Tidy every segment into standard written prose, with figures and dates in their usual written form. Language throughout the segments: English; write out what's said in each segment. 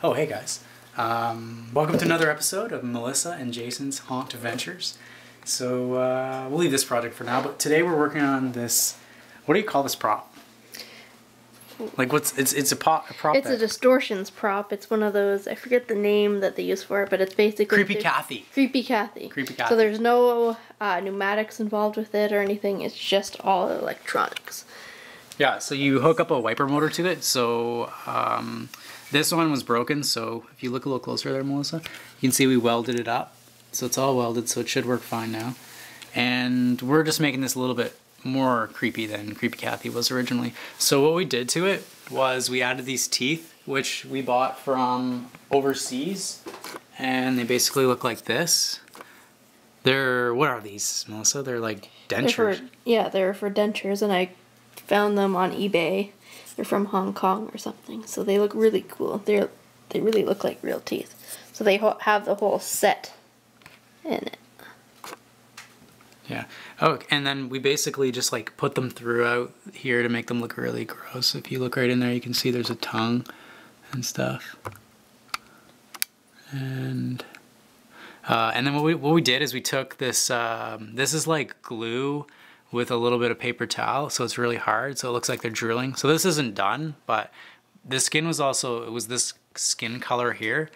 Oh, hey guys. Welcome to another episode of Melissa and Jason's Haunt Ventures. So we'll leave this project for now, but today we're working on this, what do you call this prop? Like it's a prop? It's a distortions prop. It's one of those, I forget the name that they use for it, but it's basically... Creepy Cathy. Creepy Cathy. Creepy Cathy. So there's no pneumatics involved with it or anything, it's just all electronics. Yeah, so you hook up a wiper motor to it, so this one was broken, so if you look a little closer there, Melissa, you can see we welded it up. So it's all welded, so it should work fine now. And we're just making this a little bit more creepy than Creepy Cathy was originally. So what we did to it was we added these teeth, which we bought from overseas, and they basically look like this. They're, what are these, Melissa? They're like dentures. They're for dentures, and I found them on eBay. They're from Hong Kong or something, so they look really cool. They really look like real teeth. So they have the whole set in it. Yeah. Oh, and then we basically just like put them throughout here to make them look really gross. If you look right in there, you can see there's a tongue and stuff. And then what we did is we took this. This is like glue with a little bit of paper towel, so it's really hard, so it looks like they're drilling. So this isn't done, but the skin was also, it was this skin color here,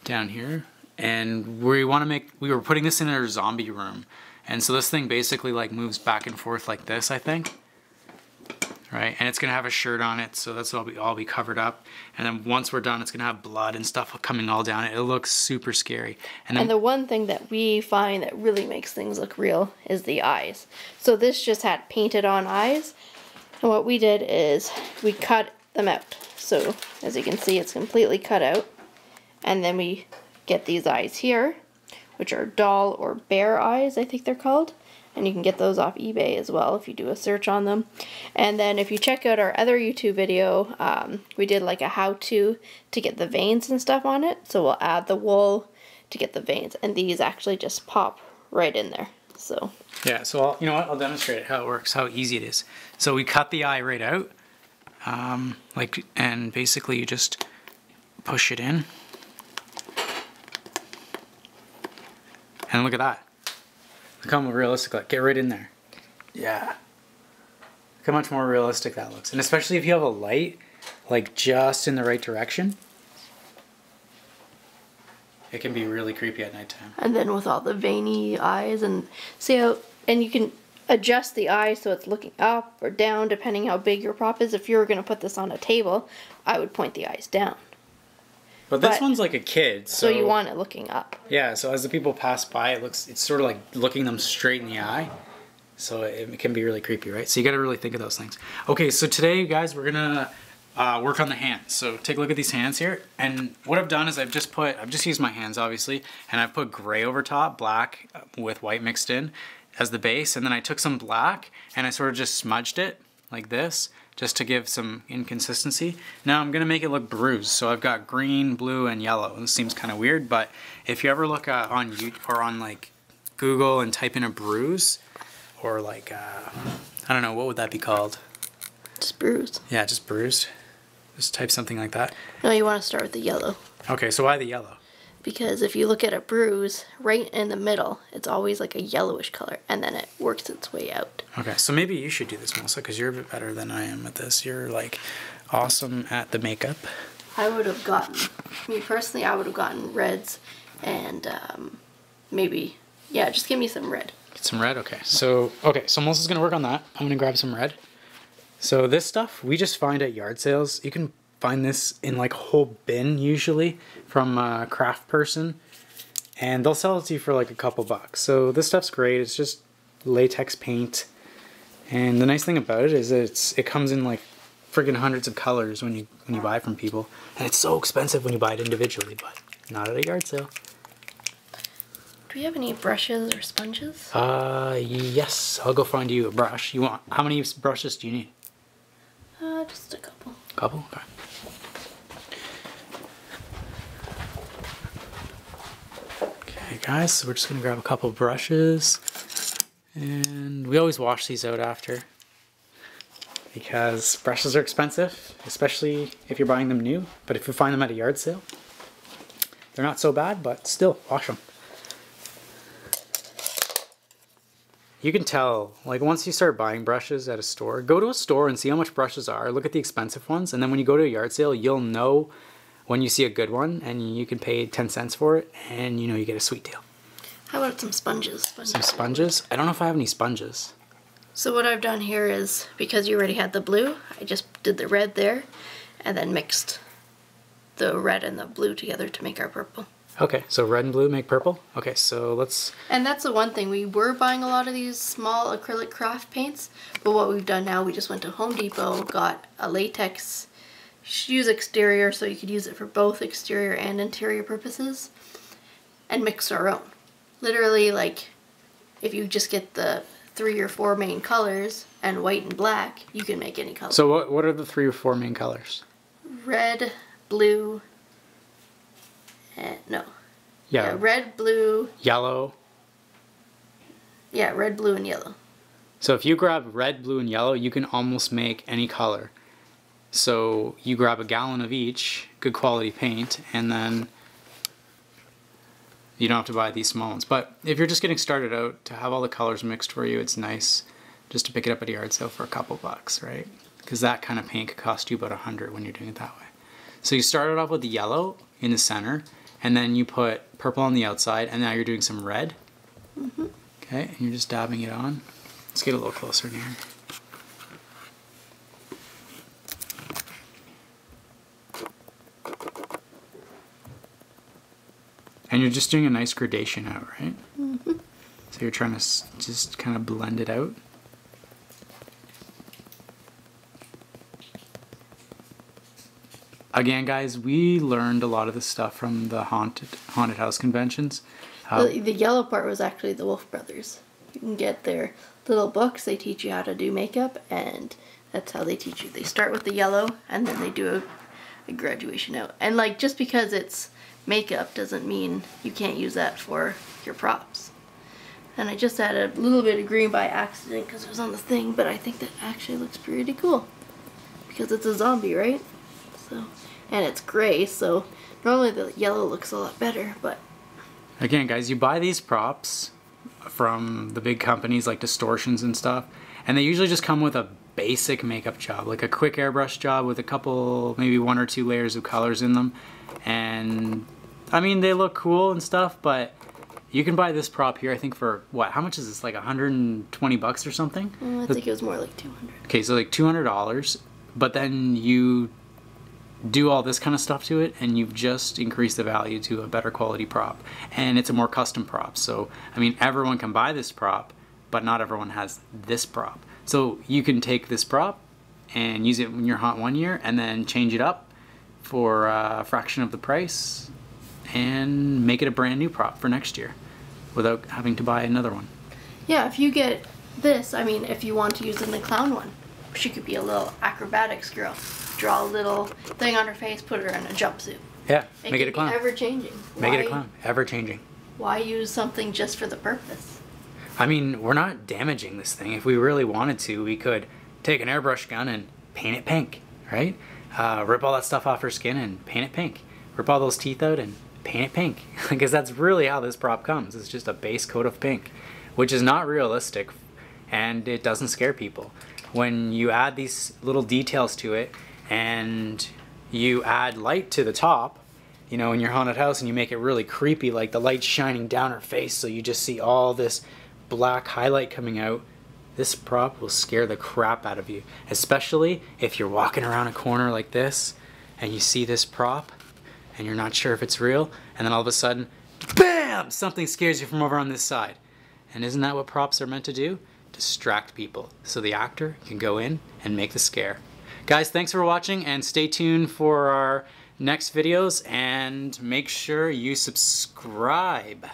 down here, and we were putting this in our zombie room, and so this thing basically like moves back and forth like this, I think. Right, and it's gonna have a shirt on it, so that's all be covered up. And then once we're done, it's gonna have blood and stuff coming all down it. It looks super scary. And the one thing that we find that really makes things look real is the eyes. So this just had painted on eyes, and what we did is we cut them out. So as you can see, it's completely cut out, and then we get these eyes here, which are doll or bear eyes, I think they're called. And you can get those off eBay as well if you do a search on them. And then if you check out our other YouTube video, we did like a how-to to get the veins and stuff on it. So we'll add the wool to get the veins, and these actually just pop right in there. So yeah, so you know what? I'll demonstrate how it works, how easy it is. So we cut the eye right out, and basically you just push it in, and look at that. Look how realistic, like, get right in there. Yeah. Look how much more realistic that looks. And especially if you have a light, like, just in the right direction, it can be really creepy at nighttime. And then with all the veiny eyes, and see how, and you can adjust the eye so it's looking up or down depending how big your prop is. If you were going to put this on a table, I would point the eyes down. But this one's like a kid, so you want it looking up. Yeah, so as the people pass by, it's sort of like looking them straight in the eye. So it can be really creepy, right? So you got to really think of those things. Okay, so today, guys, we're gonna work on the hands. So take a look at these hands here, and what I've done is I've just used my hands, obviously, and I've put gray over top, black with white mixed in as the base, and then I took some black and I sort of just smudged it like this, just to give some inconsistency. Now I'm gonna make it look bruised. So I've got green, blue, and yellow. This seems kind of weird, but if you ever look on YouTube or on like Google and type in a bruise, or like, I don't know, what would that be called? Just bruised. Yeah, just bruised. Just type something like that. No, you wanna start with the yellow. Okay, so why the yellow? Because if you look at a bruise, right in the middle, it's always like a yellowish color, and then it works its way out. Okay, so maybe you should do this, Melissa, because you're a bit better than I am at this. You're like awesome at the makeup. I would have gotten, me personally, I would have gotten reds, and maybe, yeah, just give me some red. Get some red? Okay, so Melissa's gonna work on that. I'm gonna grab some red. So this stuff, we just find at yard sales. You can find this in like a whole bin usually from a craft person, and they'll sell it to you for like a couple bucks. So this stuff's great. It's just latex paint, and the nice thing about it is that it comes in like friggin' hundreds of colors when you buy it from people, and it's so expensive when you buy it individually, but not at a yard sale. Do you have any brushes or sponges? Yes, I'll go find you a brush. How many brushes do you need? Just a couple. Couple? Okay. Okay guys, so we're just gonna grab a couple brushes, and we always wash these out after, because because brushes are expensive, especially if you're buying them new. But if you find them at a yard sale, they're not so bad, but still, wash them. You can tell, like once you start buying brushes at a store, go to a store and see how much brushes are, look at the expensive ones, and then when you go to a yard sale, you'll know when you see a good one, and you can pay 10 cents for it, and you know you get a sweet deal. How about some sponges? Some sponges? I don't know if I have any sponges. So what I've done here is, because you already had the blue, I just did the red there, and then mixed the red and the blue together to make our purple. Okay, so red and blue make purple? Okay, so let's... And that's the one thing, we were buying a lot of these small acrylic craft paints, but what we've done now, we just went to Home Depot, got a latex, use exterior, so you could use it for both exterior and interior purposes, and mix our own. Literally, like, if you just get the 3 or 4 main colors and white and black, you can make any color. So what are the 3 or 4 main colors? Red, blue, yeah, red, blue, yellow. Yeah, red, blue, and yellow. So if you grab red, blue, and yellow, you can almost make any color. So you grab a gallon of each, good quality paint, and then you don't have to buy these small ones. But if you're just getting started out, to have all the colors mixed for you, it's nice just to pick it up at a yard sale for a couple bucks, right? Because that kind of paint could cost you about $100 when you're doing it that way. So you started off with the yellow in the center, and then you put purple on the outside, and now you're doing some red. Mm-hmm. Okay, and you're just dabbing it on. Let's get a little closer in here. And you're just doing a nice gradation out, right? Mm-hmm. So you're trying to just kind of blend it out. Again, guys, we learned a lot of this stuff from the haunted house conventions. The yellow part was actually the Wolf Brothers. You can get their little books. They teach you how to do makeup, and that's how they teach you. They start with the yellow, and then they do a graduation out. And like, just because it's makeup doesn't mean you can't use that for your props. And I just added a little bit of green by accident because it was on the thing, but I think that actually looks pretty cool because it's a zombie, right? So, and it's gray, so normally the yellow looks a lot better, but again, guys, you buy these props from the big companies like Distortions and stuff, and they usually just come with a basic makeup job, like a quick airbrush job with a couple, maybe 1 or 2 layers of colors in them. And I mean, they look cool and stuff, but you can buy this prop here, I think for what, how much is this, like 120 bucks or something? I think it was more like 200. Okay, so like $200, but then you do all this kind of stuff to it, and you've just increased the value to a better quality prop, and it's a more custom prop. So I mean, everyone can buy this prop, but not everyone has this prop. So you can take this prop and use it when you're haunt 1 year, and then change it up for a fraction of the price and make it a brand new prop for next year without having to buy another one. Yeah, if you get this, I mean, if you want to use it in the clown one, she could be a little acrobatics girl. Draw a little thing on her face, put her in a jumpsuit. Yeah, make it a clown. Ever changing. Make it a clown. Ever changing. Why use something just for the purpose? I mean, we're not damaging this thing. If we really wanted to, we could take an airbrush gun and paint it pink, right? Rip all that stuff off her skin and paint it pink. Rip all those teeth out and paint it pink. Because that's really how this prop comes. It's just a base coat of pink, which is not realistic, and it doesn't scare people. When you add these little details to it, and you add light to the top, you know, in your haunted house, and you make it really creepy, like the light shining down her face, so you just see all this black highlight coming out, this prop will scare the crap out of you. Especially if you're walking around a corner like this, and you see this prop, and you're not sure if it's real, and then all of a sudden, BAM! Something scares you from over on this side. And isn't that what props are meant to do? Distract people, so the actor can go in and make the scare. Guys, thanks for watching, and stay tuned for our next videos, and make sure you subscribe.